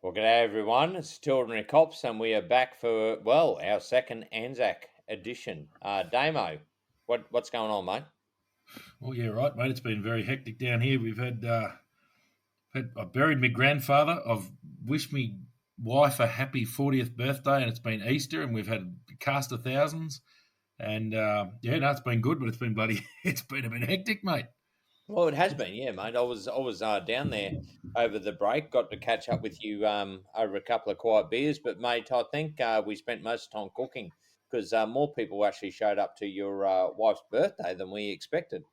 Well, g'day everyone. It's Two Ordinary Cops, and we are back for our second Anzac edition. Damo, what's going on, mate? Well, yeah, right, mate. It's been very hectic down here. I buried my grandfather. I've wished me wife a happy 40th birthday, and it's been Easter, and we've had cast of thousands. And yeah, no, it's been good, but it's been bloody. It's been a bit hectic, mate. Well, it has been, yeah, mate. I was down there over the break. Got to catch up with you over a couple of quiet beers, but mate, I think we spent most of the time cooking because more people actually showed up to your wife's birthday than we expected.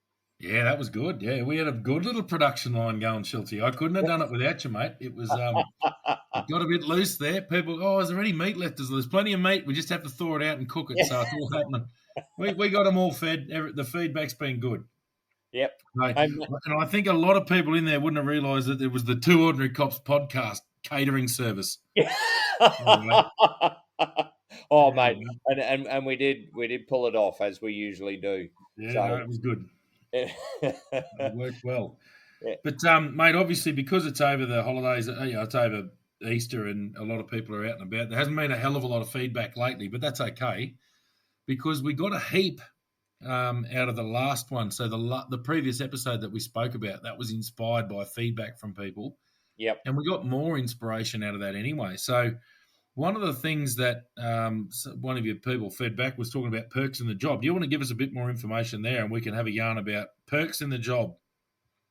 Yeah, that was good. Yeah, we had a good little production line going, Schultzy. I couldn't have done it without you, mate. It got a bit loose there. People, is there any meat left? There's plenty of meat. We just have to thaw it out and cook it. Yeah. So it's all happening. We got them all fed. The feedback's been good. Yep. Right. Hey, And I think a lot of people in there wouldn't have realised that it was the Two Ordinary Cops podcast catering service. yeah. Anyway, Oh, mate, yeah, and we did pull it off as we usually do. no, So, it was good. yeah, It worked well. yeah, But, mate, obviously, because it's over the holidays, it's over Easter and a lot of people are out and about, there hasn't been a hell of a lot of feedback lately, but that's okay because we got a heap out of the last one. So the previous episode that we spoke about, that was inspired by feedback from people. yep, And we got more inspiration out of that anyway. So one of the things that one of your people fed back was talking about perks in the job. Do you want to give us a bit more information there, and we can have a yarn about perks in the job?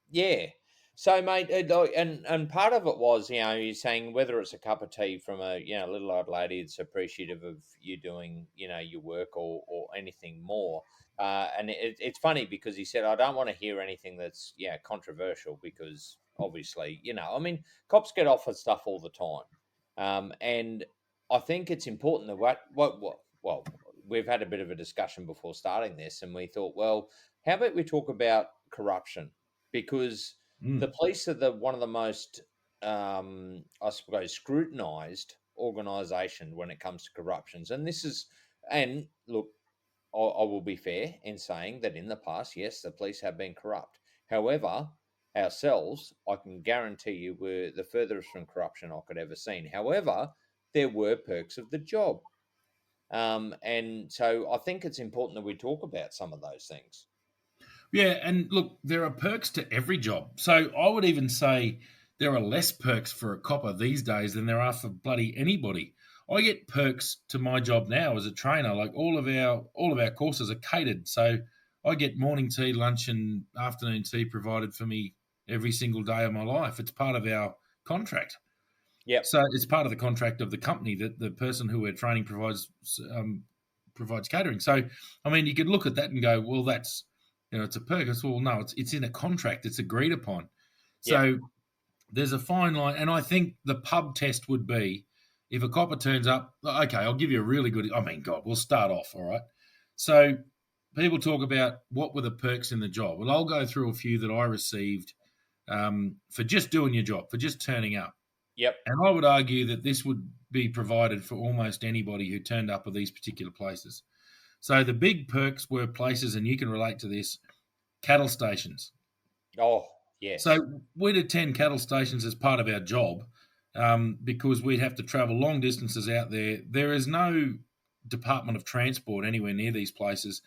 yeah. So, mate, and part of it was, you're saying whether it's a cup of tea from a little old lady that's appreciative of you doing your work or anything more. And it's funny because he said, I don't want to hear anything that's controversial because obviously I mean, cops get offered stuff all the time. And I think it's important that well, we've had a bit of a discussion before starting this, and we thought, well, how about we talk about corruption? Because the Mm. police are the one of the most, I suppose, scrutinised organisation when it comes to corruptions, and this is, and look, I will be fair in saying that in the past, yes, the police have been corrupt. However, ourselves, I can guarantee you, were the furthest from corruption I could ever seen. However, there were perks of the job, and so I think it's important that we talk about some of those things. Yeah, and look, there are perks to every job. So I would even say there are less perks for a copper these days than there are for bloody anybody. I get perks to my job now as a trainer. Like all of our courses are catered. So I get morning tea, lunch, and afternoon tea provided for me every single day of my life. It's part of our contract. Yep. So it's part of the contract of the company that the person who we're training provides catering. So I mean, you could look at that and go, well, that's it's a perk. Well, no, it's in a contract. It's agreed upon. Yep. So there's a fine line, and I think the pub test would be if a copper turns up. Okay, I'll give you a really good. I mean, God, we'll start off all right. So people talk about what were the perks in the job. Well, I'll go through a few that I received for just doing your job, for just turning up. Yep. And I would argue that this would be provided for almost anybody who turned up at these particular places. So the big perks were places, and you can relate to this, cattle stations. Oh, yes. So we'd attend cattle stations as part of our job because we'd have to travel long distances out there. There is no Department of Transport anywhere near these places.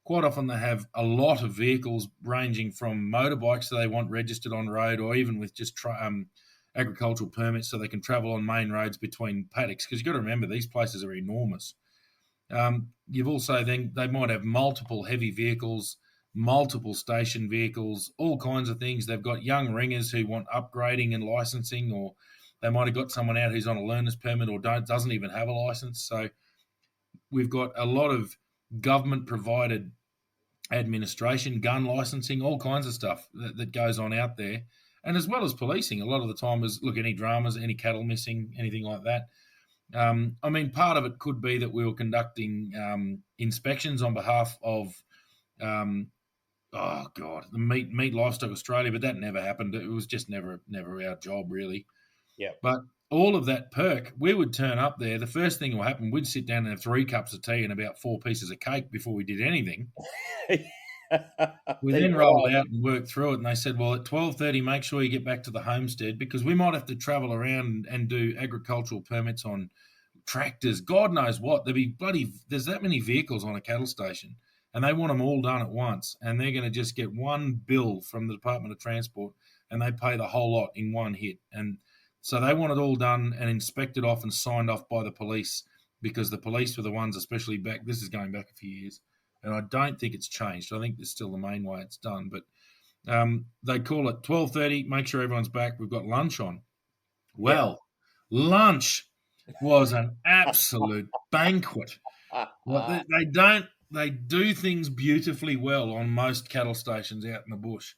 Quite often they have a lot of vehicles ranging from motorbikes so they want registered on road or even with just agricultural permits so they can travel on main roads between paddocks because you've got to remember these places are enormous. You've also then they might have multiple heavy vehicles, multiple station vehicles, all kinds of things. They've got young ringers who want upgrading and licensing, or they might have got someone out who's on a learner's permit or doesn't even have a license. So we've got a lot of government provided administration, gun licensing, all kinds of stuff that goes on out there. And as well as policing, a lot of the time is look, any dramas, any cattle missing, anything like that. I mean, part of it could be that we were conducting inspections on behalf of, the Meat Livestock Australia, but that never happened. It was just never our job, really. Yep. But all of that perk, we would turn up there. The first thing will happen, we'd sit down and have 3 cups of tea and about 4 pieces of cake before we did anything. We They're then rolled right. out and worked through it, and they said, "Well, at 12:30, make sure you get back to the homestead because we might have to travel around and do agricultural permits on tractors. God knows what. There's that many vehicles on a cattle station, and they want them all done at once, and they're going to just get one bill from the Department of Transport, and they pay the whole lot in one hit. And so they want it all done and inspected off and signed off by the police because the police were the ones, especially back. This is going back a few years, and I don't think it's changed. I think it's still the main way it's done, but they call it 12:30. Make sure everyone's back. We've got lunch on. Yep. Well, lunch was an absolute banquet. Well, they do things beautifully well on most cattle stations out in the bush.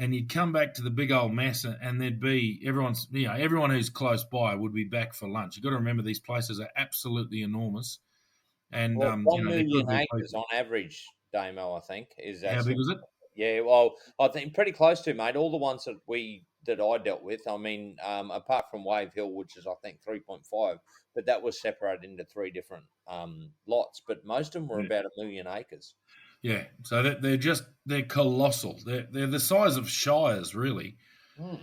And you'd come back to the big old mess, and there'd be everyone who's close by would be back for lunch. You've got to remember these places are absolutely enormous, and Well, 1 they're million good little acres people. on average, Damo, I think, is How big actually. was it? Yeah, well, I think pretty close to, mate. All the ones that I dealt with, I mean, apart from Wave Hill, which is I think 3.5, but that was separated into three different lots. But most of them were Yeah, about 1 million acres. yeah. So they're colossal. They're the size of shires, really. Hmm.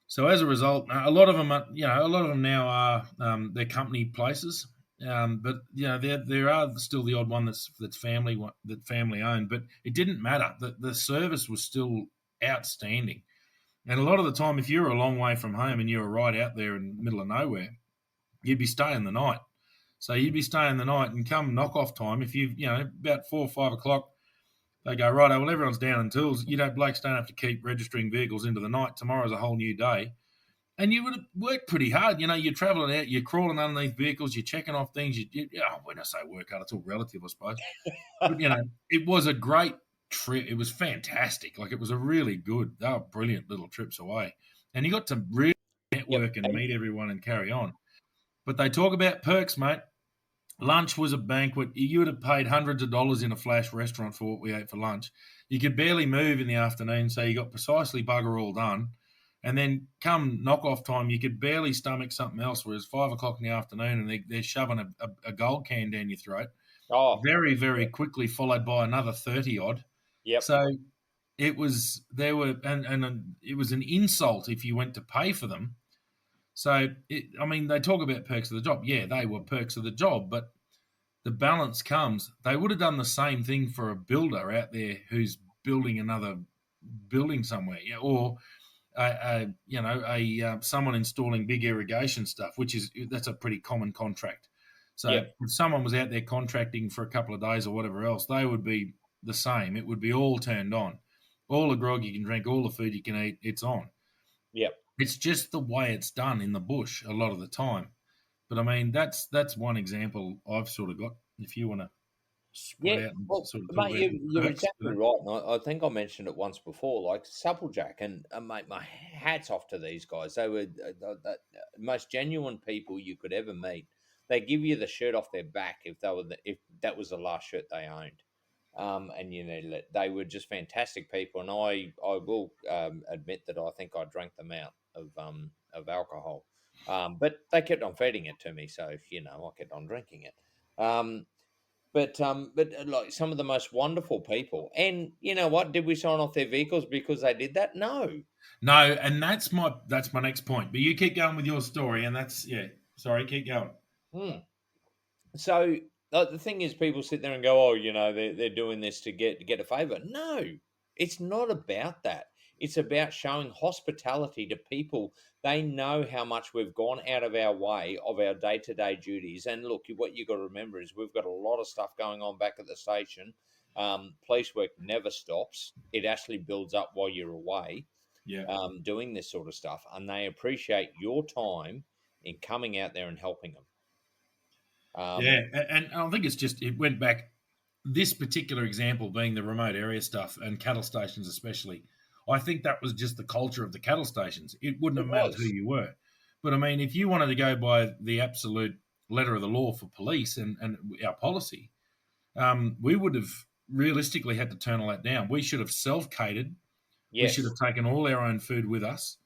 So as a result, a lot of them, a lot of them now are they're company places, but there are still the odd one that's family owned. But it didn't matter. The service was still outstanding, and a lot of the time, if you were a long way from home and you were right out there in the middle of nowhere, you'd be staying the night. So you'd be staying the night, and come knock off time, if about 4 or 5 o'clock, they go right. Well, everyone's down in tools. Blokes don't have to keep registering vehicles into the night. Tomorrow's a whole new day and you would have worked pretty hard. You're traveling out, you're crawling underneath vehicles, you're checking off things. When I say work hard, it's all relative, I suppose. But, it was a great trip. It was fantastic. Like, it was a really good, they were brilliant little trips away. And you got to really Yep. network and meet everyone and carry on. But they talk about perks, mate. Lunch was a banquet. You would have paid hundreds of dollars in a flash restaurant for what we ate for lunch. You could barely move in the afternoon, so you got precisely bugger all done. And then come knock off time, you could barely stomach something else. Whereas 5 o'clock in the afternoon, and they're shoving a gold can down your throat, Oh, very very quickly followed by another 30 odd. yep. So it was there were and it was an insult if you went to pay for them. So they talk about perks of the job. Yeah, they were perks of the job, but the balance comes. They would have done the same thing for a builder out there who's building another building somewhere, or someone installing big irrigation stuff, that's a pretty common contract. So Yep. if someone was out there contracting for a couple of days or whatever else, they would be the same. It would be all turned on, all the grog you can drink, all the food you can eat, it's on. Yep. It's just the way it's done in the bush a lot of the time. But that's one example I've sort of got. If you want to spot Yeah, out and well, sort of talk mate, about the you're perks for exactly that. right. And I think I mentioned it once before, like Supplejack, and mate, my hats off to these guys. They were the most genuine people you could ever meet. They give you the shirt off their back if that was the last shirt they owned. And they were just fantastic people, and I will admit that I think I drank them out of alcohol, but they kept on feeding it to me, so I kept on drinking it. But like some of the most wonderful people, and you know what? Did we sign off their vehicles because they did that? No. No, and that's my next point. But you keep going with your story, and that's yeah. Sorry, keep going. Hmm. So the thing is, people sit there and go, "Oh, they're doing this to get a favor." No, it's not about that. It's about showing hospitality to people. They know how much we've gone out of our way of our day to day duties. And look, what you got to remember is we've got a lot of stuff going on back at the station. Police work never stops. It actually builds up while you're away Yeah, doing this sort of stuff, and they appreciate your time in coming out there and helping them. yeah, Um, and I think it went back. This particular example being the remote area stuff and cattle stations, especially. I think that was just the culture of the cattle stations. It wouldn't It have mattered who was. you were, but if you wanted to go by the absolute letter of the law for police and our policy, we would have realistically had to turn all that down. We should have self catered. We should Yes. have taken all our own food with us.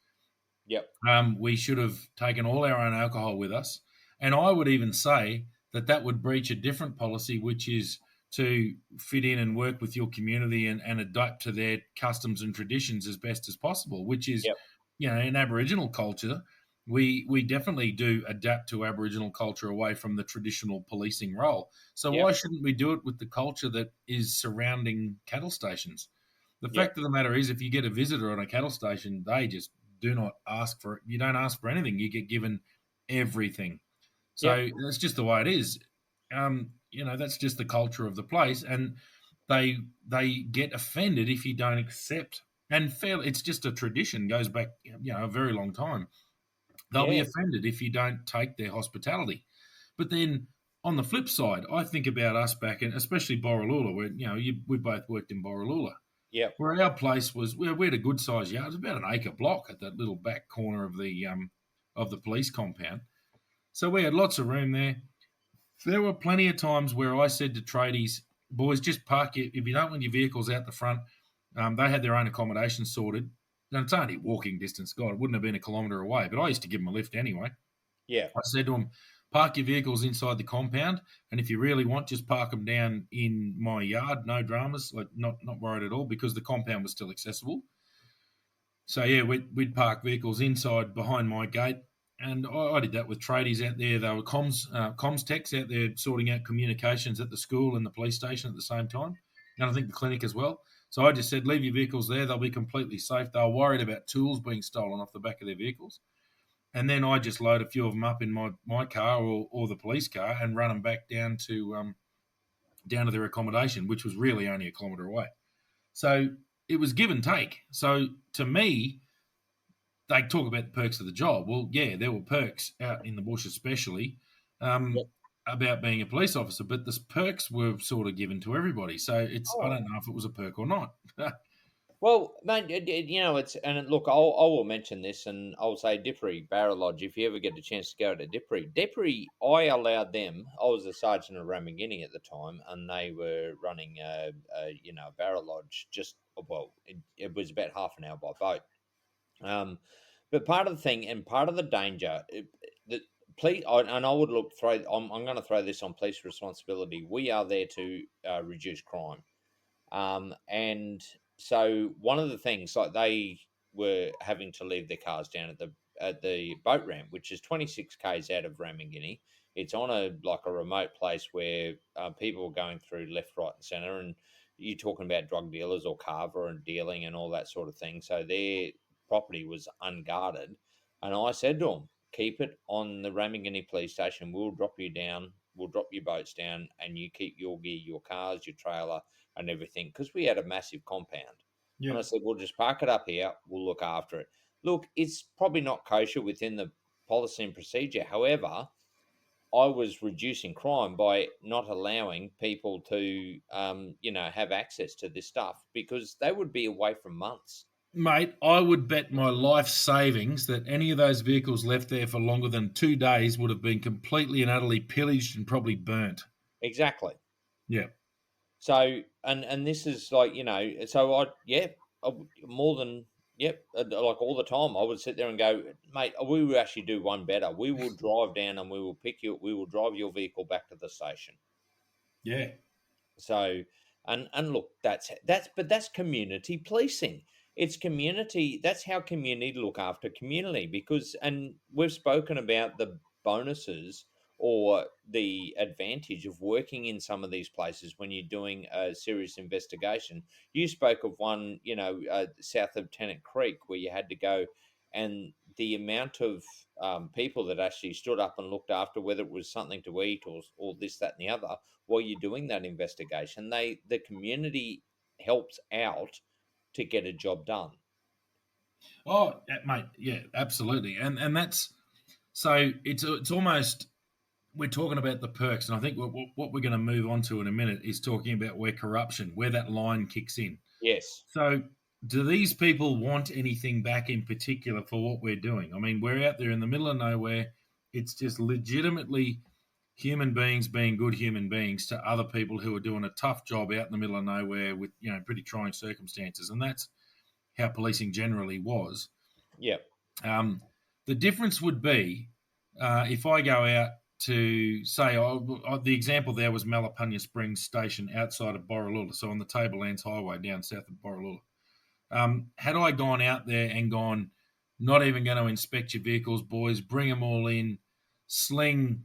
Yep. We should have taken all our own alcohol with us. And I would even say that would breach a different policy, which is to fit in and work with your community and adapt to their customs and traditions as best as possible, which is, Yep. in Aboriginal culture, we definitely do adapt to Aboriginal culture away from the traditional policing role. So Yep. why shouldn't we do it with the culture that is surrounding cattle stations? The Yep. fact of the matter is, if you get a visitor on a cattle station, they just do not ask for it. You don't ask for anything; you get given everything. Yep. So that's just the way it is. That's just the culture of the place, and they get offended if you don't accept. And fair, it's just a tradition, goes back, a very long time. They'll be Yeah. offended if you don't take their hospitality. But then on the flip side, I think about us back in, especially Borroloola, where we both worked in Borroloola, Yep. where our place was. We had a good sized yard. It was about an acre block at that little back corner of the police compound. So we had lots of room there. There were plenty of times where I said to tradies, boys, just park it. If you don't want your vehicles out the front, they had their own accommodation sorted. And it's only walking distance. God, it wouldn't have been a kilometre away, but I used to give them a lift anyway. Yeah. I said to them, park your vehicles inside the compound. And if you really want, just park them down in my yard. No dramas, like not worried at all, because the compound was still accessible. So yeah, we'd park vehicles inside behind my gate, and I did that with tradies out there. They were comms techs out there sorting out communications at the school and the police station at the same time, and I think the clinic as well. So I just said, leave your vehicles there; they'll be completely safe. They were worried about tools being stolen off the back of their vehicles, and then I just load a few of them up in my car or the police car and run them back down to their accommodation, which was really only a kilometre away. So it was give and take. So to me, they talk about the perks of the job. Well, yeah, there were perks out in the bush, especially Yep. about being a police officer, but the perks were sort of given to everybody. So I Oh. don't know if it was a perk or not. Well, mate, it's and look, I will mention this, and I'll say Dippery Barra Lodge. If you ever get a chance to go to Dippery, I allowed them. I was a sergeant of Ramangini at the time, and they were running a Barra Lodge. It was about half an hour by boat. Um, but part of the thing and part of the danger, the police, and I would I'm going to throw this on police responsibility. We are there to reduce crime. And so one of the things, like they were having to leave their cars down at the boat ramp, which is 26 k's out of Ramangini. It's on a remote place where people are going through left, right, and centre, and you're talking about drug dealers or carver and dealing and all that sort of thing. So their property was unguarded, and I said to them, "Keep it on the Ramangini police station. We'll drop you down. We'll drop your boats down, and you keep your gear, your cars, your trailer." And everything, because we had a massive compound. Yeah, And I said, we'll just park it up here. We'll look after it. Look, it's probably not kosher within the policy and procedure. However, I was reducing crime by not allowing people to, have access to this stuff because they would be away for months. mate, I would bet my life savings that any of those vehicles left there for longer than 2 days would have been completely and utterly pillaged and probably burnt. Exactly. Yeah, So, and this is like, so more than, yep, like all the time, I would sit there and go, mate, we will actually do one better. We will drive down and we will drive your vehicle back to the station. yeah. So, and look, that's community policing. It's community. That's how community look after community because, and we've spoken about the bonuses or the advantage of working in some of these places when you're doing a serious investigation. You spoke of one, south of Tennant Creek, where you had to go, and the amount of people that actually stood up and looked after whether it was something to eat or this, that, and the other while you're doing that investigation. The community helps out to get a job done. Oh, yeah, mate, yeah, absolutely. And that's so it's almost we're talking about the perks, and I think what we're going to move on to in a minute is talking about where that line kicks in. Yes. So, do these people want anything back in particular for what we're doing? I mean, we're out there in the middle of nowhere. It's just legitimately human beings being good human beings to other people who are doing a tough job out in the middle of nowhere with pretty trying circumstances, and that's how policing generally was. Yep. Um, the difference would be if I go out to say, the example there was Malapunya Springs Station outside of Borroloola, so on the Tablelands Highway down south of Borroloola. Had I gone out there and gone, not even going to inspect your vehicles, boys, bring them all in, sling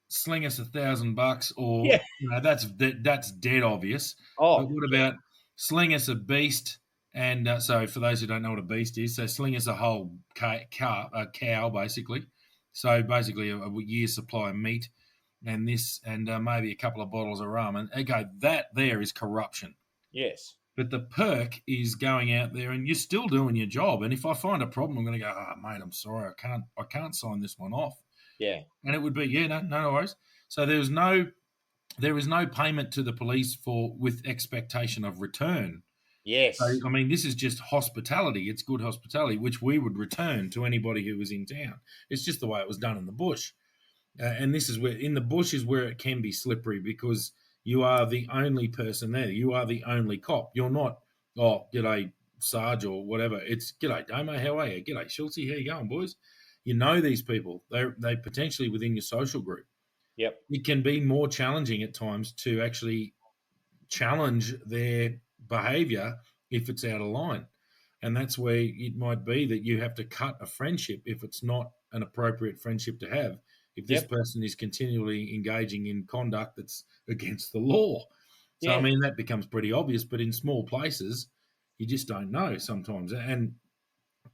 us $1,000, or Yeah. that's dead obvious. But Oh, what yeah. about sling us a beast? And so, for those who don't know what a beast is, so sling us a whole cow, basically. So basically, a year's supply of meat, and this, and maybe a couple of bottles of rum. And okay, that there is corruption. Yes. But the perk is going out there and you're still doing your job. And if I find a problem, I'm going to go, oh, mate, I'm sorry, I can't sign this one off. Yeah. And it would be, yeah, no worries. So there is no payment to the police with expectation of return. So, Yes. I mean, this is just hospitality. It's good hospitality, which we would return to anybody who was in town. It's just the way it was done in the bush. And this is where, in the bush, is where it can be slippery because you are the only person there. You are the only cop. You're not, oh, g'day, Sarge, or whatever. It's, g'day, Damo, how are you? G'day, Schutzy, how you going, boys? You know these people. They potentially within your social group. Yep. It can be more challenging at times to actually challenge their behaviour if it's out of line. And that's where it might be that you have to cut a friendship if it's not an appropriate friendship to have, if this Yep. person is continually engaging in conduct that's against the law. So, I Yeah. mean, that becomes pretty obvious, but in small places, you just don't know sometimes. And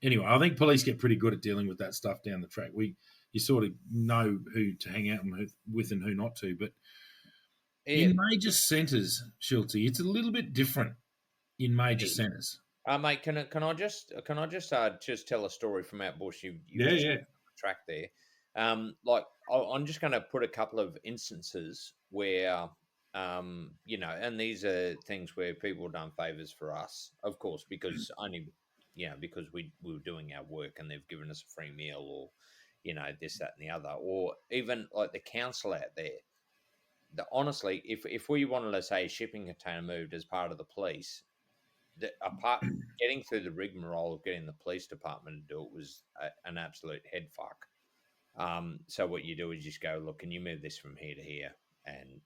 anyway, I think police get pretty good at dealing with that stuff down the track. You sort of know who to hang out with and who not to. But Yeah. in major centres, Schultzy, it's a little bit different in major centres. Mate, can I just tell a story from out bush? You've Yeah, just yeah. track there. Like I'm just going to put a couple of instances where, and these are things where people have done favors for us, of course, because we were doing our work and they've given us a free meal or, this, that, and the other, or even like the council out there. Honestly, if we wanted to say a shipping container moved as part of the police, apart getting through the rigmarole of getting the police department to do it was an absolute head fuck. So what you do is just go, look, can you move this from here to here, and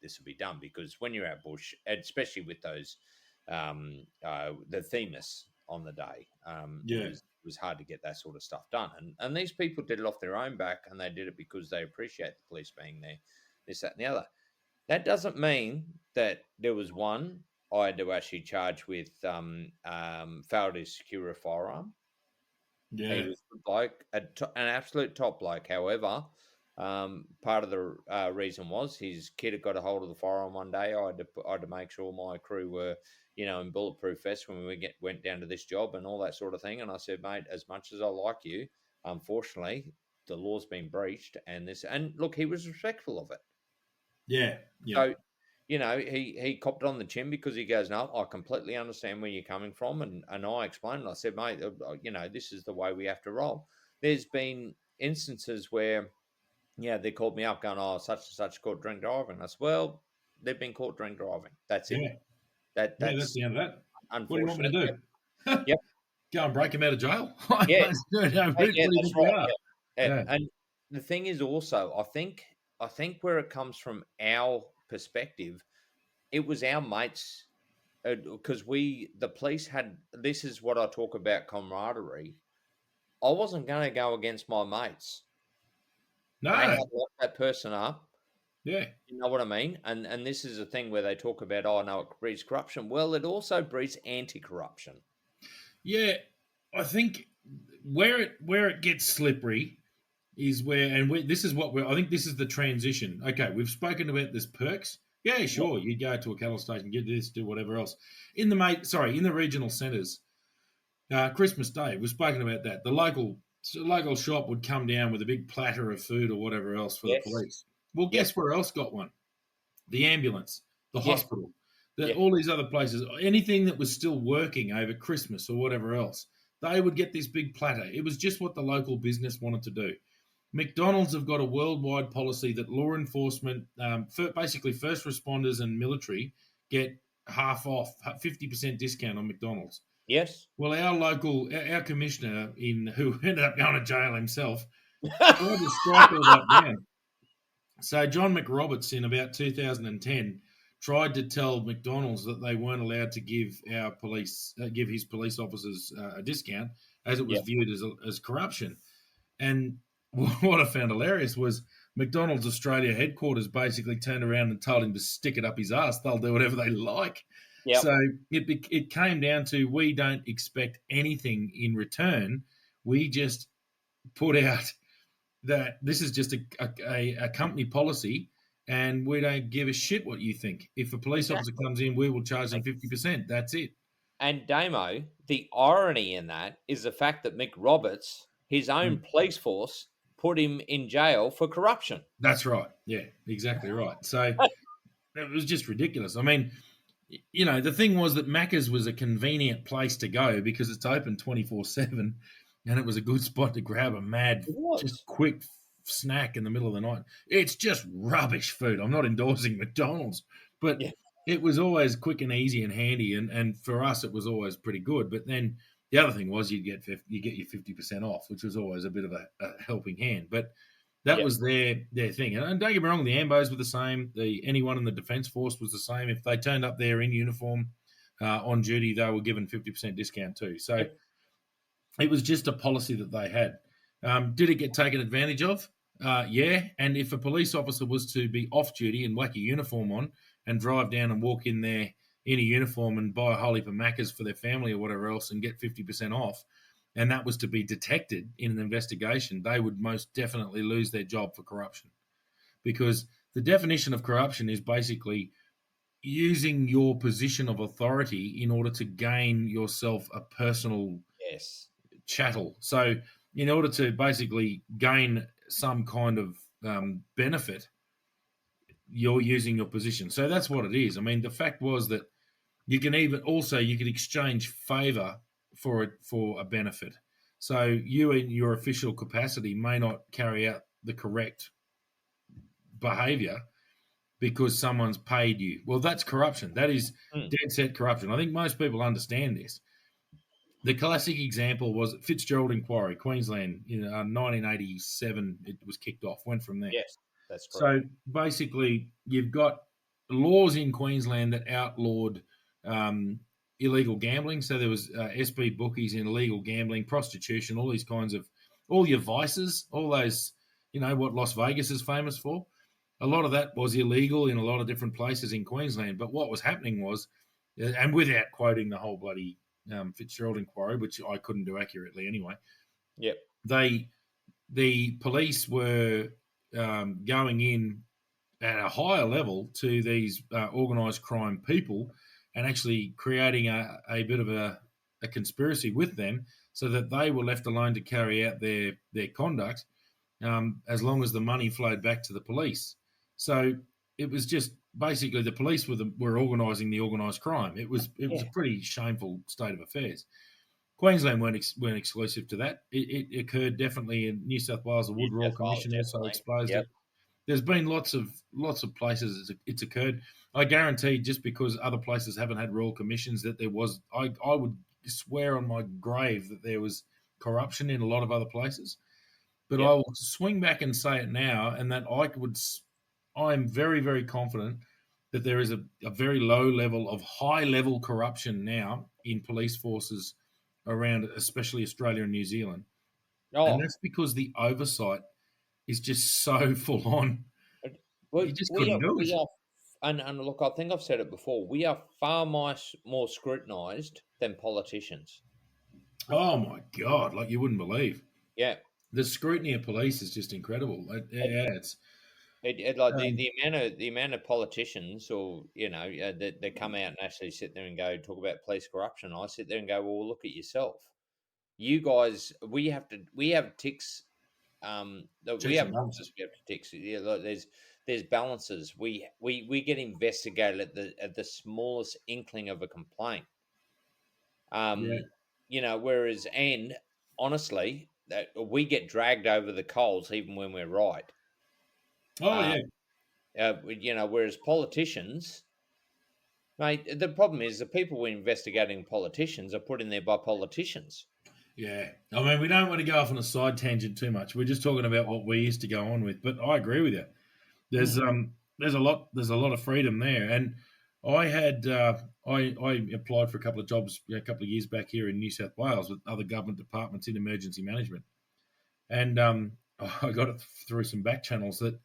this will be done. Because when you're out bush, especially with those the Themis on the day, Yeah. it was hard to get that sort of stuff done. And these people did it off their own back, and they did it because they appreciate the police being there, this, that, and the other. That doesn't mean that there was one I had to actually charge with failed to secure a firearm. He Yeah. was a bloke, an absolute top bloke. However, part of the reason was his kid had got a hold of the firearm one day. I had to make sure my crew were, in bulletproof vests when we went down to this job and all that sort of thing. And I said, mate, as much as I like you, unfortunately, the law's been breached. And look, he was respectful of it. Yeah. Yeah. So, he copped on the chin because he goes, no, I completely understand where you're coming from. And I explained, I said, mate, this is the way we have to roll. There's been instances where, they called me up going, oh, such and such caught drink driving. I said, well, they've been caught drink driving. That's it. Yeah. Yeah. That's That's the end of that. What do you want me unfortunate. to Yep. do? Yep. Go and break him out of jail? Yeah. What do Yeah, you that's think we right. are? Yeah. Yeah. And the thing is also, I think where it comes from our perspective, it was our mates because the police had, this is what I talk about camaraderie. I wasn't going to go against my mates. They No. had locked that person up. Yeah. You know what I mean? And this is a thing where they talk about, oh no, it breeds corruption. Well, it also breeds anti-corruption. Yeah. I think where it gets slippery is where, and this is what I think this is the transition. Okay, we've spoken about this perks. Yeah, Yep. sure. You go to a cattle station, get this, do whatever else. In the regional centres, Christmas Day, we've spoken about that. The local shop would come down with a big platter of food or whatever else for the Yes. police. Well, Yep. guess where else got one? The ambulance, the Yeah. hospital, Yeah. all these other places, anything that was still working over Christmas or whatever else, they would get this big platter. It was just what the local business wanted to do. McDonald's have got a worldwide policy that law enforcement, basically first responders and military, get half off, 50% discount on McDonald's. Yes. Well, our commissioner, who ended up going to jail himself, tried to strike all that down. So John McRoberts in about 2010 tried to tell McDonald's that they weren't allowed to give his police officers a discount, as it was Yep. viewed as corruption. And what I found hilarious was McDonald's Australia headquarters basically turned around and told him to stick it up his ass. They'll do whatever they like. Yep. So it came down to, we don't expect anything in return. We just put out that this is just a company policy, and we don't give a shit what you think. If a police officer Exactly. comes in, we will charge them 50%. That's it. And Damo, the irony in that is the fact that Mick Roberts, his own Mm. police force, put him in jail for corruption. That's right. Yeah, exactly right. So it was just ridiculous. I mean, the thing was that Macca's was a convenient place to go because it's open 24/7, and it was a good spot to grab a mad, It just was. quick snack in the middle of the night. It's just rubbish food. I'm not endorsing McDonald's, but Yeah. it was always quick and easy and handy, and for us it was always pretty good. But then the other thing was you get your 50% off, which was always a bit of a helping hand. But that Yep. was their thing. And don't get me wrong, the Ambos were the same. Anyone in the Defence Force was the same. If they turned up there in uniform on duty, they were given 50% discount too. So Yep. it was just a policy that they had. Did it get taken advantage of? Yeah. And if a police officer was to be off duty and whack a uniform on and drive down and walk in there in a uniform and buy a whole heap of Maccas for their family or whatever else and get 50% off, and that was to be detected in an investigation, they would most definitely lose their job for corruption. Because the definition of corruption is basically using your position of authority in order to gain yourself a personal Yes. chattel. So, in order to basically gain some kind of benefit, you're using your position. So that's what it is. I mean, the fact was that you could exchange favor for a benefit. So you in your official capacity may not carry out the correct behavior because someone's paid you. Well, that's corruption. That is Mm. dead set corruption. I think most people understand this. The classic example was Fitzgerald Inquiry, Queensland, in 1987. It was kicked off, went from there. Yes, that's correct. So basically, you've got laws in Queensland that outlawed illegal gambling. So there was SB bookies in illegal gambling, prostitution, all your vices, all those, what Las Vegas is famous for. A lot of that was illegal in a lot of different places in Queensland. But what was happening was, and without quoting the whole bloody Fitzgerald Inquiry, which I couldn't do accurately anyway, Yep. the police were going in at a higher level to these organised crime people and actually creating a bit of a conspiracy with them so that they were left alone to carry out their conduct as long as the money flowed back to the police. So it was just basically the police were organising the organised crime. It was Yeah. a pretty shameful state of affairs. Queensland weren't exclusive to that. It occurred definitely in New South Wales. The New Wood Royal South Wales, Commission also definitely. exposed Yep. it. There's been lots of places it's occurred. I guarantee, just because other places haven't had royal commissions, that there was. I would swear on my grave that there was corruption in a lot of other places. But I Yep. will swing back and say it now, and that I'm very, very confident that there is a very low level of high level corruption now in police forces around, especially Australia and New Zealand. And Oh, that's because the oversight is just so full on. You just we couldn't do it. are, and look, I think I've said it before. We are far more scrutinised than politicians. Oh my God, like you wouldn't believe. Yeah. The scrutiny of police is just incredible. Yeah, it's Like um, the amount of politicians, or that come out and actually sit there and talk about police corruption. I sit there and go, well, look at yourself. You guys, we have ticks. We checks have and boxes. balances. We have to tick. Yeah, look, there's balances. We get investigated at the smallest inkling of a complaint. Yeah. Whereas, and honestly, that we get dragged over the coals even when we're right. Oh Um, yeah. whereas politicians, mate, the problem is the people investigating politicians are put in there by politicians. Yeah. I mean, we don't want to go off on a side tangent too much. We're just talking about what we used to go on with. But I agree with you. There's Mm. um there's a lot of freedom there, and I had I applied for a couple of jobs a couple of years back here in New South Wales with other government departments in emergency management, and I got it through some back channels that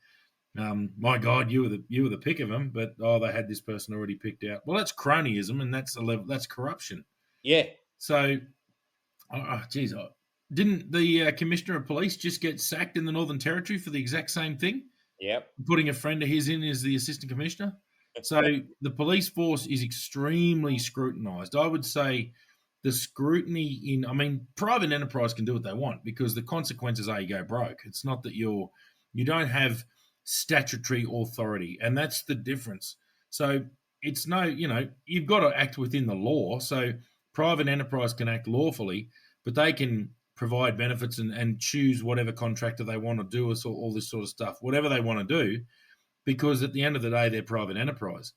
my God, you were the pick of them, but they had this person already picked out. Well, that's cronyism, and that's a level that's corruption. Yeah. So, geez, didn't the commissioner of police just get sacked in the Northern Territory for the exact same thing? Yep. Putting a friend of his in as the assistant commissioner. So the police force is extremely scrutinised. I would say the scrutiny I mean, private enterprise can do what they want because the consequences are you go broke. It's not that you don't have statutory authority, and that's the difference. So it's no, you've got to act within the law. So private enterprise can act lawfully, but they can provide benefits and choose whatever contractor they want to do us all this sort of stuff, whatever they want to do, because at the end of the day, they're private enterprise.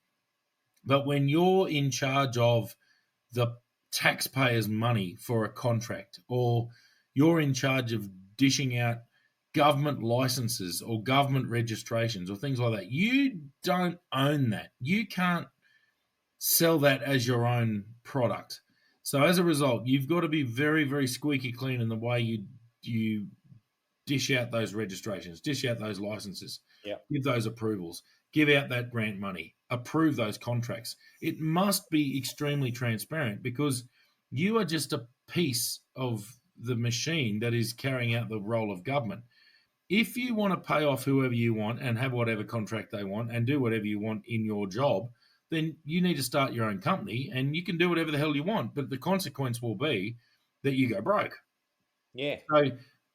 But when you're in charge of the taxpayers' money for a contract, or you're in charge of dishing out government licenses or government registrations or things like that, you don't own that. You can't sell that as your own product. So as a result, you've got to be very, very squeaky clean in the way you dish out those registrations, dish out those licenses, Yep. give those approvals, give out that grant money, approve those contracts. It must be extremely transparent because you are just a piece of the machine that is carrying out the role of government. If you want to pay off whoever you want and have whatever contract they want and do whatever you want in your job, then you need to start your own company and you can do whatever the hell you want. But the consequence will be that you go broke. Yeah. So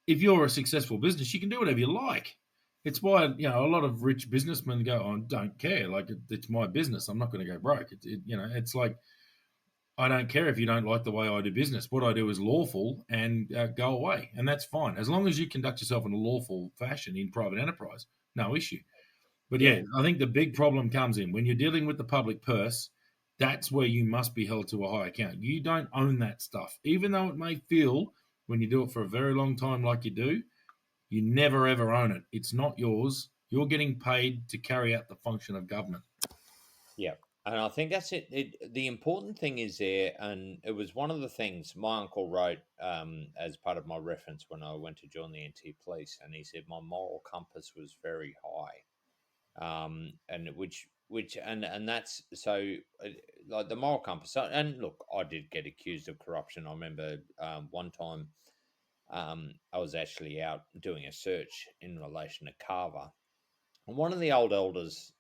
if you're a successful business, you can do whatever you like. It's why a lot of rich businessmen go, "I don't care. Like it's my business. I'm not going to go broke." It's like I don't care if you don't like the way I do business. What I do is lawful and go away, and that's fine as long as you conduct yourself in a lawful fashion in private enterprise. No issue. But Yeah. yeah, I think the big problem comes in when you're dealing with the public purse. That's where you must be held to a high account. You don't own that stuff, even though it may feel when you do it for a very long time like you do. You never ever own it. It's not yours. You're getting paid to carry out the function of government. Yeah, and I think that's it. The important thing is there, and it was one of the things my uncle wrote as part of my reference when I went to join the NT Police, and he said my moral compass was very high, and and that's so like the moral compass. And look, I did get accused of corruption. I remember one time I was actually out doing a search in relation to Carver, and one of the old elders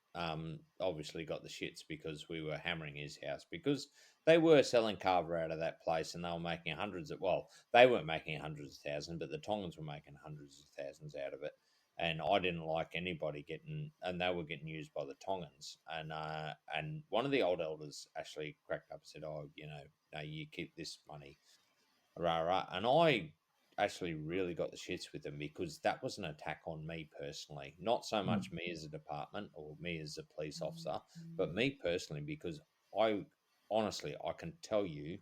obviously got the shits because we were hammering his house because they were selling carver out of that place and they were making hundreds of, well, they weren't making hundreds of thousands, but the Tongans were making hundreds of thousands out of it. And I didn't like anybody getting, and they were getting used by the Tongans. And one of the old elders actually cracked up and said, "Oh, no, you keep this money, rah rah." And I actually really got the shits with them because that was an attack on me personally. Not so much me as a department or me as a police officer, but me personally because I honestly I can tell you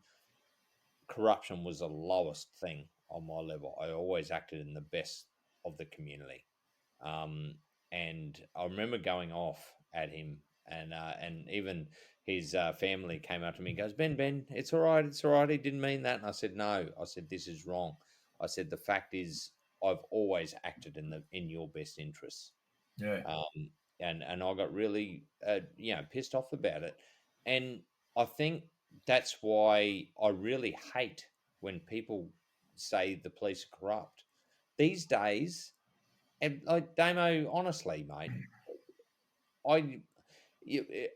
corruption was the lowest thing on my level. I always acted in the best of the community. Um, and I remember going off at him, and even his family came up to me and goes, Ben, it's all right, it's all right. He didn't mean that." And I said, "No," I said, "This is wrong." I said, "The fact is, I've always acted in your best interests." Yeah. And I got really pissed off about it, and I think that's why I really hate when people say the police are corrupt these days. And like Damo, honestly, mate, I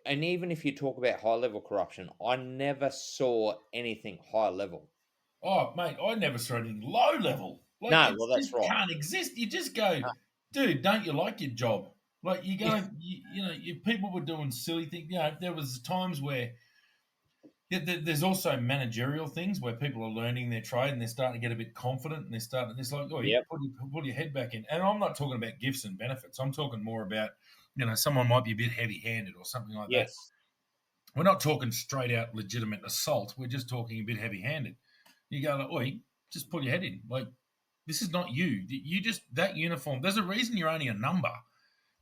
and even if you talk about high level corruption, I never saw anything high level. Oh, mate, I never saw anything low level. Like No, it well, that's just right. can't exist. You just go, dude, don't you like your job? Like you Yeah, go, people were doing silly things. There was times where there's also managerial things where people are learning their trade and they're starting to get a bit confident and they're starting. It's like, oh, you yep, pull your head back in. And I'm not talking about gifts and benefits. I'm talking more about, someone might be a bit heavy-handed or something like that. yes, We're not talking straight out legitimate assault. We're just talking a bit heavy-handed. You go like, oi, just pull your head in. Like, this is not you. You just that uniform. There's a reason you're only a number.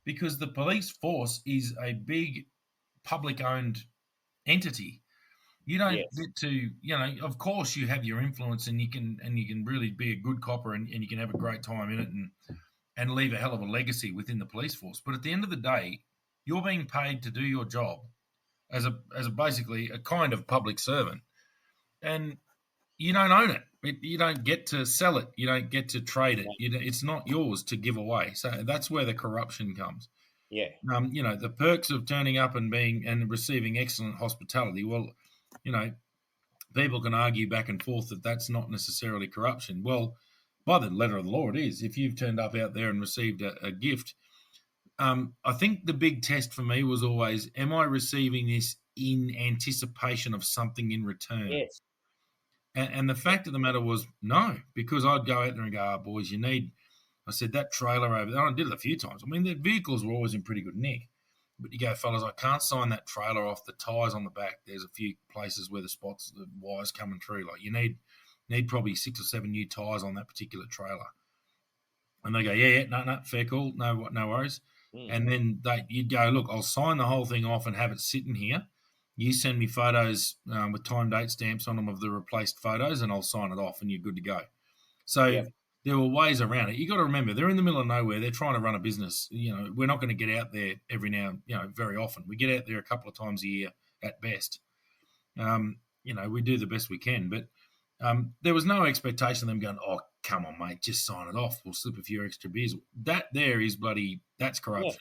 because the police force is a big public owned entity. You don't Yes. get to, of course you have your influence and you can really be a good copper and you can have a great time in it and leave a hell of a legacy within the police force. But at the end of the day, you're being paid to do your job as a basically a kind of public servant. And you don't own it. You don't get to sell it. You don't get to trade it. No. It's not yours to give away. So that's where the corruption comes. Yeah. The perks of turning up and being and receiving excellent hospitality. Well, you know, people can argue back and forth that that's not necessarily corruption. Well, by the letter of the law, it is. If you've turned up out there and received a gift, I think the big test for me was always, am I receiving this in anticipation of something in return? Yes. And the fact of the matter was no, because I'd go out there and go, oh, boys, I said, that trailer over there, and I did it a few times. I mean, the vehicles were always in pretty good nick. But you go, fellas, I can't sign that trailer off. The tyres on the back, there's a few places where the wires coming through. Like you need probably 6 or 7 new tyres on that particular trailer. And they go, yeah, no, fair call, no worries. Mm. And then you'd go, look, I'll sign the whole thing off and have it sitting here. You send me photos with time date stamps on them of the replaced photos, and I'll sign it off, and you're good to go. So Yep. there were ways around it. You got to remember, they're in the middle of nowhere. They're trying to run a business. We're not going to get out there very often. We get out there a couple of times a year at best. We do the best we can, but there was no expectation of them going, oh, come on, mate, just sign it off. We'll slip a few extra beers. That there is that's Yeah. corruption.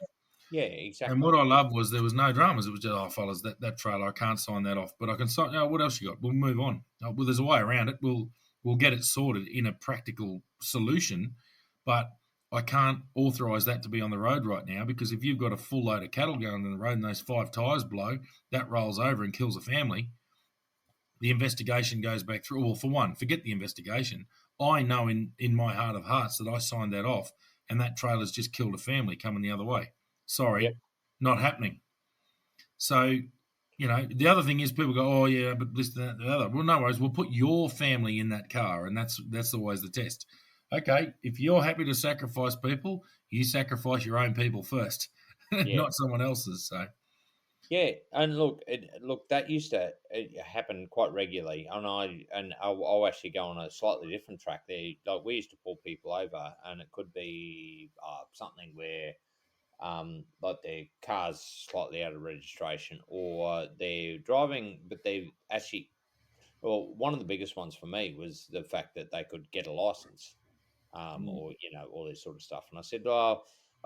Yeah. And Exactly. what I loved was there was no dramas. It was just, oh, fellas, that trailer, I can't sign that off, but I can sign. Oh, what else you got? We'll move on. Oh, well, there's a way around it. We'll get it sorted in a practical solution, but I can't authorise that to be on the road right now because if you've got a full load of cattle going on the road and those 5 tyres blow, that rolls over and kills a family. The investigation goes back through. Well, for one, forget the investigation. I know in my heart of hearts that I signed that off and that trailer's just killed a family coming the other way. Sorry, Yep. not happening. So, the other thing is people go, oh, yeah, but this, that, the other. Well, no worries. We'll put your family in that car, and that's always the test. Okay, if you're happy to sacrifice people, you sacrifice your own people first, Yeah. not someone else's. So, Yeah, and look, that used to happen quite regularly, and I'll actually go on a slightly different track there. Like we used to pull people over, and it could be something where, like their car's slightly out of registration, or they're driving, but they actually, well, one of the biggest ones for me was the fact that they could get a license, or all this sort of stuff. And I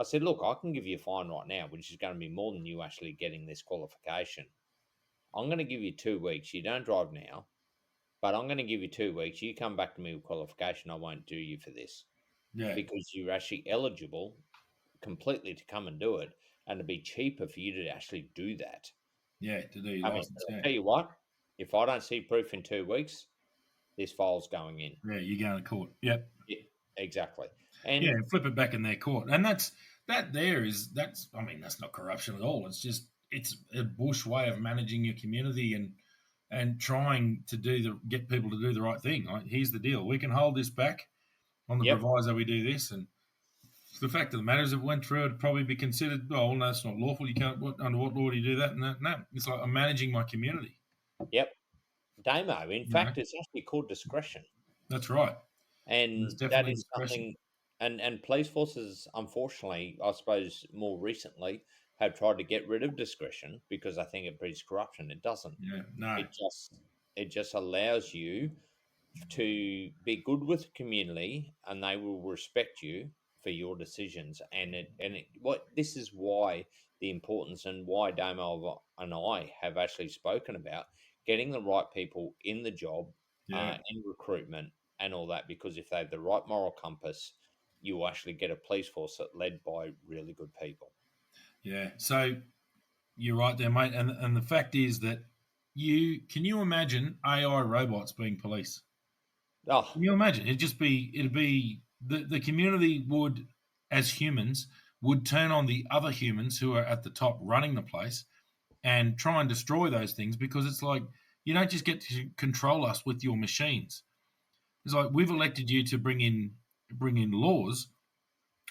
said, look, I can give you a fine right now, which is going to be more than you actually getting this qualification. I'm going to give you 2 weeks. You don't drive now, but I'm going to give you 2 weeks. You come back to me with qualification. I won't do you for this yeah, because you're actually eligible completely to come and do it, and it'd be cheaper for you to actually do that. yeah, to do I your mean, license, I'll yeah. tell you what, if I don't see proof in 2 weeks, this file's going in. Yeah, you're going to court. Yep. Yeah, exactly. Yeah, And flip it back in their court. And that's I mean, that's not corruption at all. It's a bush way of managing your community and trying to get people to do the right thing. Like, here's the deal. We can hold this back on the yep, proviso we do this. And the fact of the matter is, if it went through, it'd probably be considered, oh, no, that's not lawful. You can't, under what law do you do that? And that, no, it's like I'm managing my community. yep. Damo, in You know, fact, it's actually called discretion. that's right. There's And that definitely is discretion. something, and police forces, unfortunately, I suppose more recently, have tried to get rid of discretion because I think it breeds corruption. It doesn't. Yeah, no, It just allows you to be good with the community, and they will respect you for your decisions. What this is why the importance and why Damo and I have actually spoken about getting the right people in the job, yeah, in recruitment, and all that. Because if they have the right moral compass, you will actually get a police force that led by really good people. yeah. So you're right there, mate. And the fact is that you imagine AI robots being police? Oh, Can you imagine? It'd be the community would, as humans, would turn on the other humans who are at the top running the place and try and destroy those things because it's like you don't just get to control us with your machines. It's like we've elected you to bring in laws,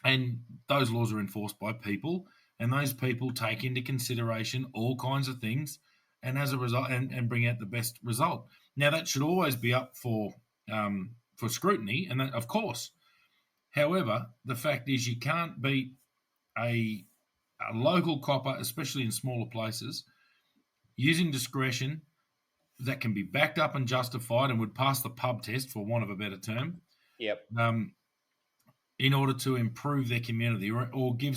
and those laws are enforced by people. and those people take into consideration all kinds of things, and as a result, and bring out the best result. Now that should always be up for scrutiny, and that, of course. However, the fact is you can't beat a, a local copper, especially in smaller places, using discretion that can be backed up and justified and would pass the pub test, for want of a better term, Yep. um, in order to improve their community, or give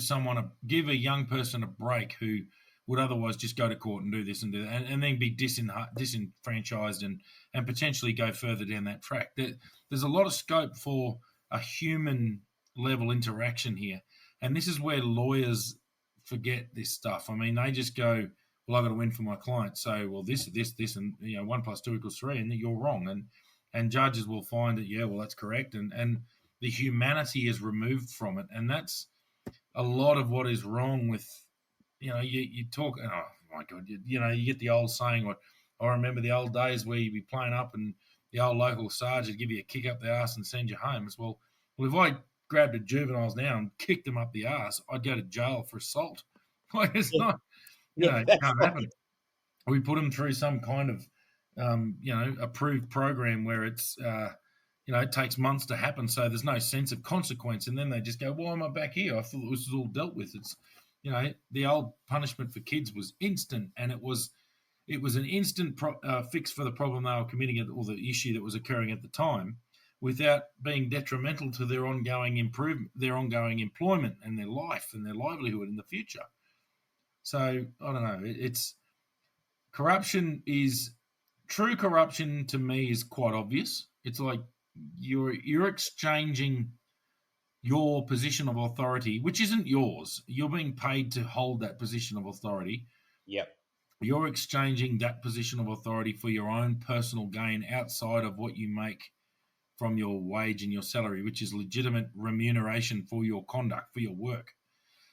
a young person a break who would otherwise just go to court and do this and do that, and then be disenfranchised and potentially go further down that track. There's a lot of scope for a human level interaction here, and this is where lawyers forget this stuff. I mean, they just go, "Well, I've got to win for my client, so well, this, and 1 + 2 = 3, and you're wrong." And judges will find that, yeah, well, that's correct, and the humanity is removed from it, and that's a lot of what is wrong with, you talk. Oh my god, you get the old saying, or I remember the old days where you'd be playing up and the old local sergeant give you a kick up the ass and send you home. As well, if I grabbed a juveniles now and kicked them up the ass, I'd go to jail for assault. Like, it's Yeah. not, Yeah. it That's can't happen. right. We put them through some kind of approved program where it takes months to happen, so there's no sense of consequence, and then they just go, why am I back here? I thought this was all dealt with. It's the old punishment for kids was instant, and it was an instant fix for the problem they were committing or the issue that was occurring at the time, without being detrimental to their ongoing improvement, their ongoing employment, and their life and their livelihood in the future. So I don't know. It's corruption is true corruption to me is quite obvious. It's like you're exchanging your position of authority, which isn't yours. You're being paid to hold that position of authority. Yep. You're exchanging that position of authority for your own personal gain outside of what you make from your wage and your salary, which is legitimate remuneration for your conduct, for your work.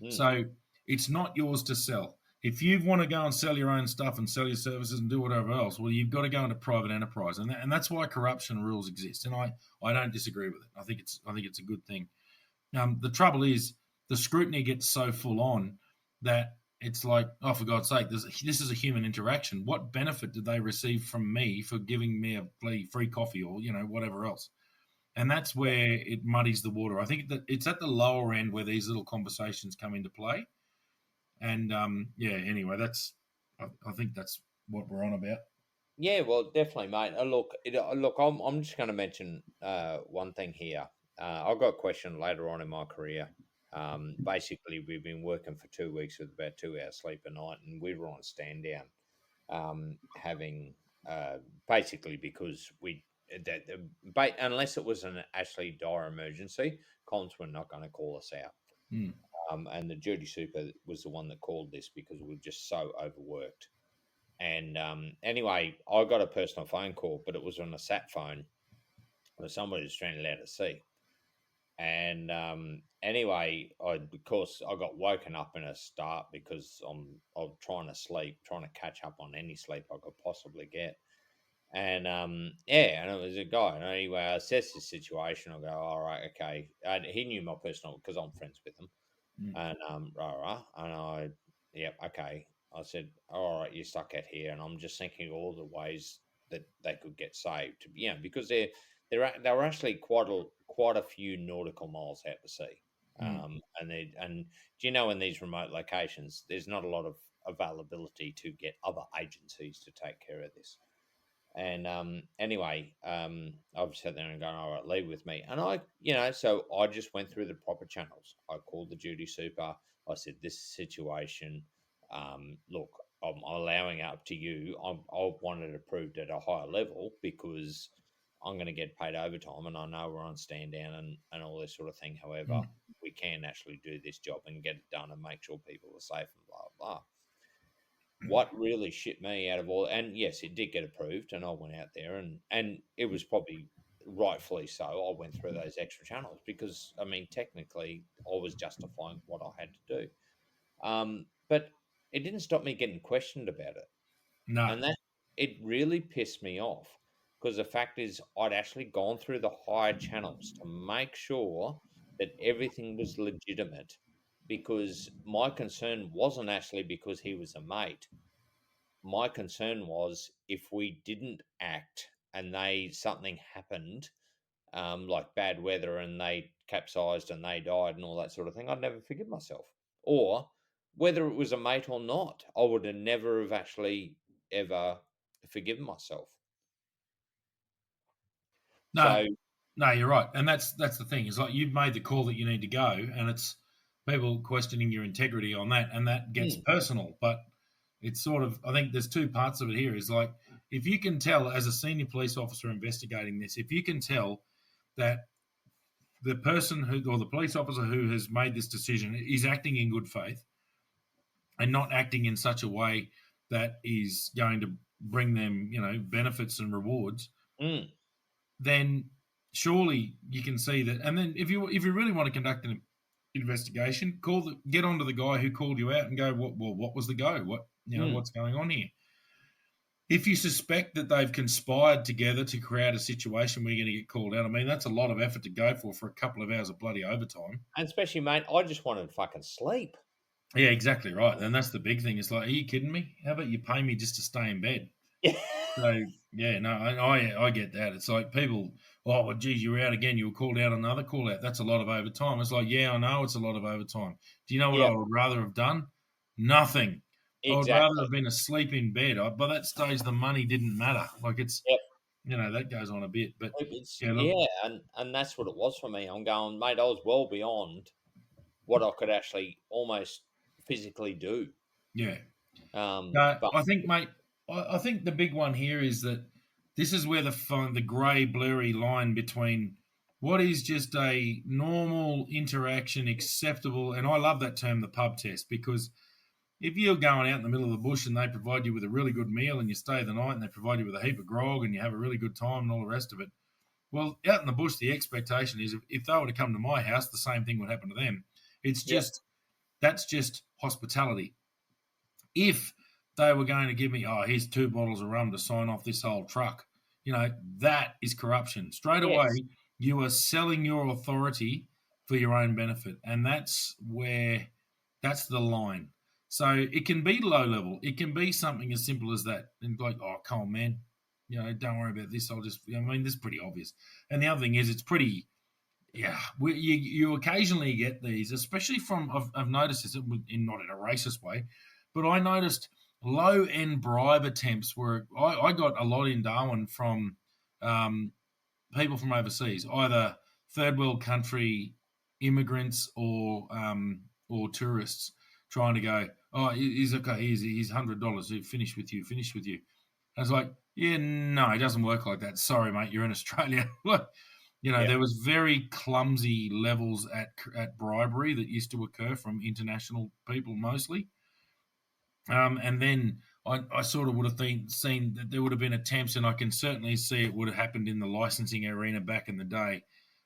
Mm. So it's not yours to sell. If you want to go and sell your own stuff and sell your services and do whatever else, well, you've got to go into private enterprise, and that's why corruption rules exist. And I don't disagree with it. I think it's a good thing. The trouble is the scrutiny gets so full on that it's like, oh, for God's sake, this is a human interaction. What benefit did they receive from me for giving me a bloody free coffee or whatever else? And that's where it muddies the water. I think that it's at the lower end where these little conversations come into play. And yeah, anyway, I think that's what we're on about. Yeah, well, definitely, mate. Look, I'm just going to mention one thing here. I've got a question later on in my career. Basically, we've been working for 2 weeks with about 2 hours sleep a night, and we were on stand down, having basically because unless it was an actually dire emergency, Collins were not going to call us out. Mm, And the duty super was the one that called this because we were just so overworked. And anyway, I got a personal phone call, but it was on a sat phone where somebody was trying to let us see. And anyway, of course I got woken up in a start because I'm trying to sleep, trying to catch up on any sleep I could possibly get. And yeah, and it was a guy. And anyway, I assessed the situation. I go, all right, okay. And he knew my personal because I'm friends with him. mm, And rah, rah, and yep, okay. I said, all right, you're stuck out here, and I'm just thinking all the ways that they could get saved. Because they were actually quite a few nautical miles out to sea. mm, And do in these remote locations, there's not a lot of availability to get other agencies to take care of this. And anyway, I've sat there and gone, all right, leave with me. And so I just went through the proper channels. I called the duty super. I said, this situation, look, I'm allowing it up to you. I wanted it approved at a higher level because I'm going to get paid overtime and I know we're on stand down and all this sort of thing. However, mm, we can actually do this job and get it done and make sure people are safe and blah, blah. What really shit me out of all, and yes, it did get approved, and I went out there, and it was probably rightfully so. I went through those extra channels because, I mean, technically, I was justifying what I had to do. But it didn't stop me getting questioned about it, no. and that it really pissed me off because the fact is, I'd actually gone through the higher channels to make sure that everything was legitimate because my concern wasn't actually because he was a mate. My concern was if we didn't act and something happened, like bad weather, and they capsized and they died and all that sort of thing, I'd never forgive myself. Or whether it was a mate or not, I would have never have actually ever forgiven myself. No, So, no, you're right, and that's the thing. It's like you've made the call that you need to go, and it's people questioning your integrity on that, and that gets mm, personal. But it's sort of, I think there's two parts of it here. Is like if you can tell as a senior police officer investigating this, if you can tell that the person who or the police officer who has made this decision is acting in good faith and not acting in such a way that is going to bring them, benefits and rewards, mm, then surely you can see that. And then if you really want to conduct an investigation, get onto the guy who called you out and go, what was the go? mm, What's going on here? If you suspect that they've conspired together to create a situation where you're going to get called out, I mean, that's a lot of effort to go for a couple of hours of bloody overtime. and especially, mate, I just wanted to fucking sleep. Yeah, exactly right. And that's the big thing. It's like, are you kidding me? How about you pay me just to stay in bed? So yeah, no, I get that. It's like people, oh, well, geez, you were out again. You were called out another call out. That's a lot of overtime. It's like, yeah, I know it's a lot of overtime. Do you know what Yeah, I would rather have done? Nothing. I would rather exactly. have been asleep in bed. By that stage, the money didn't matter. Like it's, Yep. that goes on a bit. But yeah, look, Yeah, and that's what it was for me. I'm going, mate, I was well beyond what I could actually almost physically do. yeah. No, But I think, mate. I think the big one here is that this is where the grey, blurry line between what is just a normal interaction, acceptable, and I love that term, the pub test, because if you're going out in the middle of the bush and they provide you with a really good meal and you stay the night and they provide you with a heap of grog and you have a really good time and all the rest of it, well, out in the bush, the expectation is if they were to come to my house, the same thing would happen to them. It's yep, just that's just hospitality. If they were going to give me, oh, here's 2 bottles of rum to sign off this whole truck, that is corruption. Straight away, yes, you are selling your authority for your own benefit. And that's the line. So it can be low level. It can be something as simple as that. And like, oh, come on, man. Don't worry about this. This is pretty obvious. And the other thing is, it's pretty, yeah, you occasionally get these, especially from I've noticed this in not in a racist way, but I noticed low end bribe attempts where I got a lot in Darwin from um, people from overseas, either third world country immigrants or tourists trying to go. Oh, he's okay. He's $100. Finish with you. Finish with you. I was like, yeah, no, it doesn't work like that. Sorry, mate, you're in Australia. Look, yep, there was very clumsy levels at bribery that used to occur from international people mostly. And then I sort of would have seen that there would have been attempts, and I can certainly see it would have happened in the licensing arena back in the day,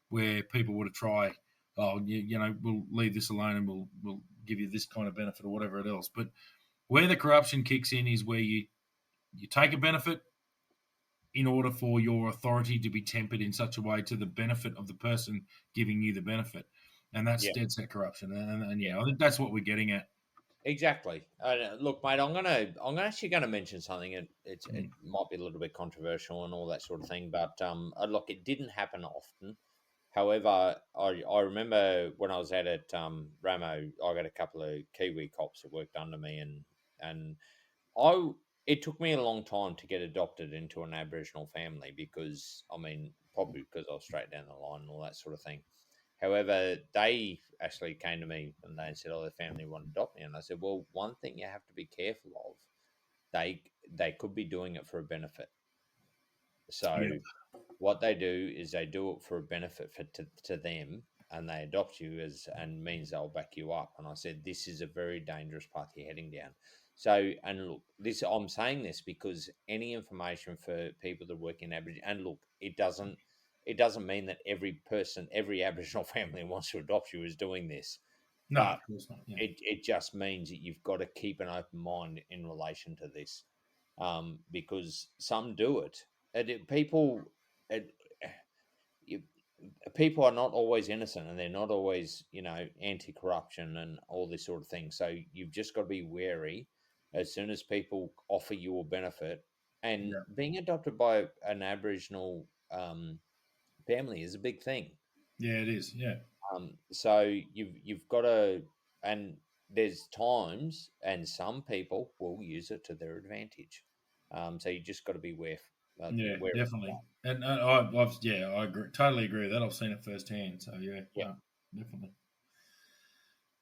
where people would have tried, oh, we'll leave this alone and we'll give you this kind of benefit or whatever it else. But where the corruption kicks in is where you take a benefit in order for your authority to be tempered in such a way to the benefit of the person giving you the benefit, and that's yep, dead set corruption. And yep. yeah, I think that's what we're getting at. Exactly. Look, mate, I'm actually gonna mention something. It Mm. might be a little bit controversial and all that sort of thing, but look, it didn't happen often. However, I remember when I was out at Ramo, I got a couple of Kiwi cops that worked under me, and I it took me a long time to get adopted into an Aboriginal family because I mean probably because I was straight down the line and all that sort of thing. However, they actually came to me and they said, "Oh, their family want to adopt me," and I said, "Well, one thing you have to be careful of, they could be doing it for a benefit. Yep. So what they do is they do it for a benefit to them, and they adopt you as and means they'll back you up." And I said, "This is a very dangerous path you're heading down." So, and look, this I'm saying this because any information for people that work in Aboriginal, and look, it doesn't mean that every person, every Aboriginal family who wants to adopt you is doing this, No, but of course not. Yeah. it just means that you've got to keep an open mind in relation to this, because some do it. People, it, you, people are not always innocent, and they're not always, anti-corruption and all this sort of thing. So you've just got to be wary as soon as people offer you a benefit. And Yeah. being adopted by an Aboriginal family is a big thing. Yeah, it is. Yeah. So you've got to, and there's times, and some people will use it to their advantage. So you just got to be Yeah, aware of definitely. that. And yeah, I agree, totally agree with that. I've seen it firsthand. So yeah, Yeah, no, definitely.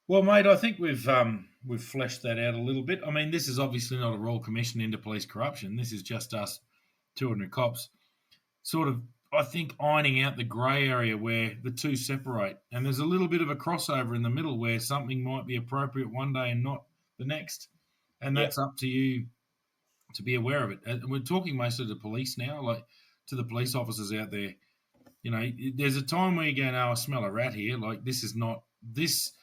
Well, mate, I think we've fleshed that out a little bit. I mean, this is obviously not a royal commission into police corruption. This is just us, two ordinary cops, sort of, I think, ironing out the grey area where the two separate. And there's a little bit of a crossover in the middle where something might be appropriate one day and not the next. And yeah, that's up to you to be aware of it. And we're talking mostly to the police now, like to the police officers out there. There's a time where you go, "No, I smell a rat here." Like this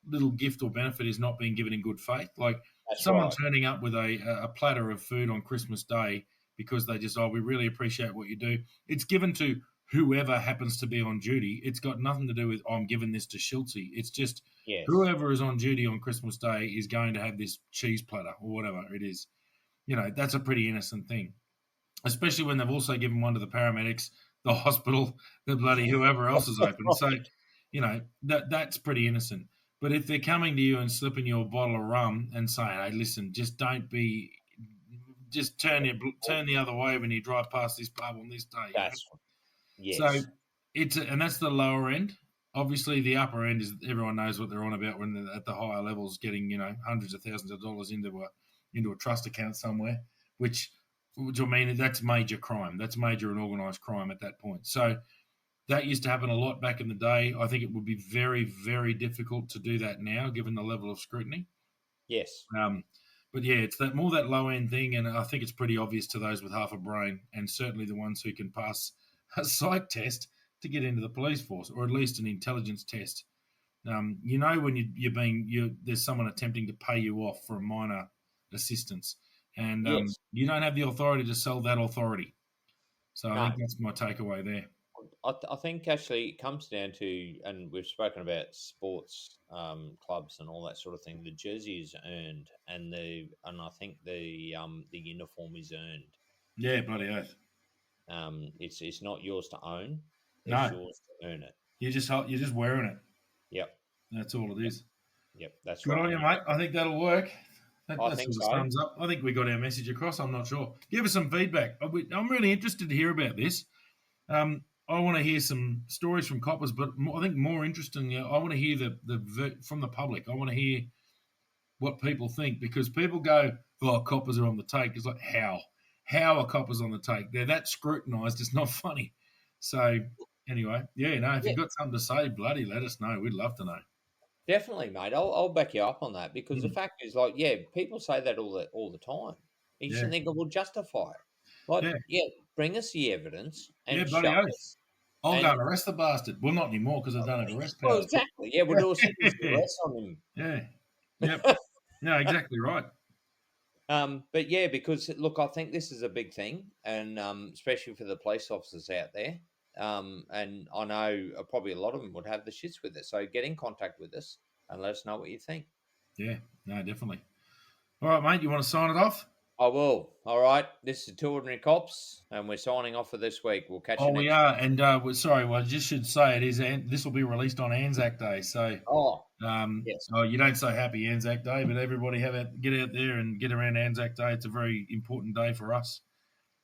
little gift or benefit is not being given in good faith. Like that's someone right. turning up with a platter of food on Christmas Day because they just, "Oh, we really appreciate what you do." It's given to whoever happens to be on duty. It's got nothing to do with, "Oh, I'm giving this to Schultzy." It's just Yes, whoever is on duty on Christmas Day is going to have this cheese platter or whatever it is. That's a pretty innocent thing, especially when they've also given one to the paramedics, the hospital, the bloody whoever else is open. So, right. that's pretty innocent. But if they're coming to you and slipping you a bottle of rum and saying, "Hey, listen, just don't be, just turn the other way when you drive past this pub on this day," That's So yes, and that's the lower end. Obviously, the upper end is everyone knows what they're on about when they're at the higher levels, getting hundreds of thousands of dollars into a trust account somewhere, which I mean that's major crime. That's major and organised crime at that point. So that used to happen a lot back in the day. I think it would be very, very difficult to do that now, given the level of scrutiny. yes, Um, but yeah, it's that low end thing, and I think it's pretty obvious to those with half a brain, and certainly the ones who can pass a psych test to get into the police force, or at least an intelligence test. When there's someone attempting to pay you off for a minor assistance, and yes. you don't have the authority to sell that authority. So I think No, that's my takeaway there. I think actually it comes down to, and we've spoken about sports clubs and all that sort of thing. The jersey is earned, and I think the uniform is earned. Yeah, bloody oath. It's not yours to own; it's No, yours to earn it. you're just wearing it. Yep, That's all it yep, is. yep. That's Good right. on you, mate. I think that'll work. I That think sort of so. sums up. I think we got our message across. I'm not sure. Give us some feedback. I'm really interested to hear about this. I want to hear some stories from coppers, but I think more interestingly, I want to hear from the public. I want to hear what people think because people go, "Oh, coppers are on the take." It's like how are coppers on the take? They're that scrutinised. It's not funny. So anyway, yeah, no. If Yeah, you've got something to say, bloody let us know. We'd love to know. definitely, mate. I'll back you up on that because the Mm, fact is, like, yeah, people say that all the time. You yeah, shouldn't think it will justify it. Like, yeah, yeah, bring us the evidence yeah. and Bloody show oath. us. I'll go And and arrest the bastard. Well, not anymore because I don't have arrest well, powers. exactly. Yeah, we'll But do a citizen's arrest on yeah, yep. No, exactly right. But yeah, because look, I think this is a big thing, and especially for the police officers out there. And I know probably a lot of them would have the shits with it. So get in contact with us and let us know what you think. Yeah, no, definitely. All right, mate. You want to sign it off? I will. All right. This is Two Ordinary Cops, and we're signing off for this week. We'll catch Oh, you we next week. are. And sorry, well, I just should say it is. This will be released on Anzac Day. So, Oh, yes. you don't say Happy Anzac Day, but everybody get out there and get around Anzac Day. It's a very important day for us.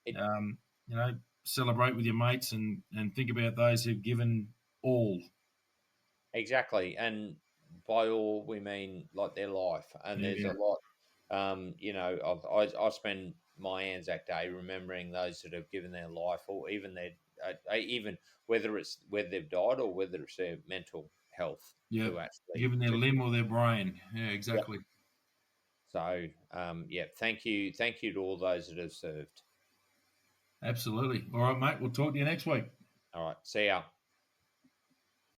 It Um, celebrate with your mates and think about those who've given all. exactly. And by all we mean like their life. And there's Yeah, a lot. I spend my Anzac Day remembering those that have given their life, or even even whether they've died or whether it's their mental health yeah, to actually giving their to limb or their brain. Yeah, yeah. exactly. So yeah, thank you to all those that have served. Absolutely. All right, mate. We'll talk to you next week. All right, see ya.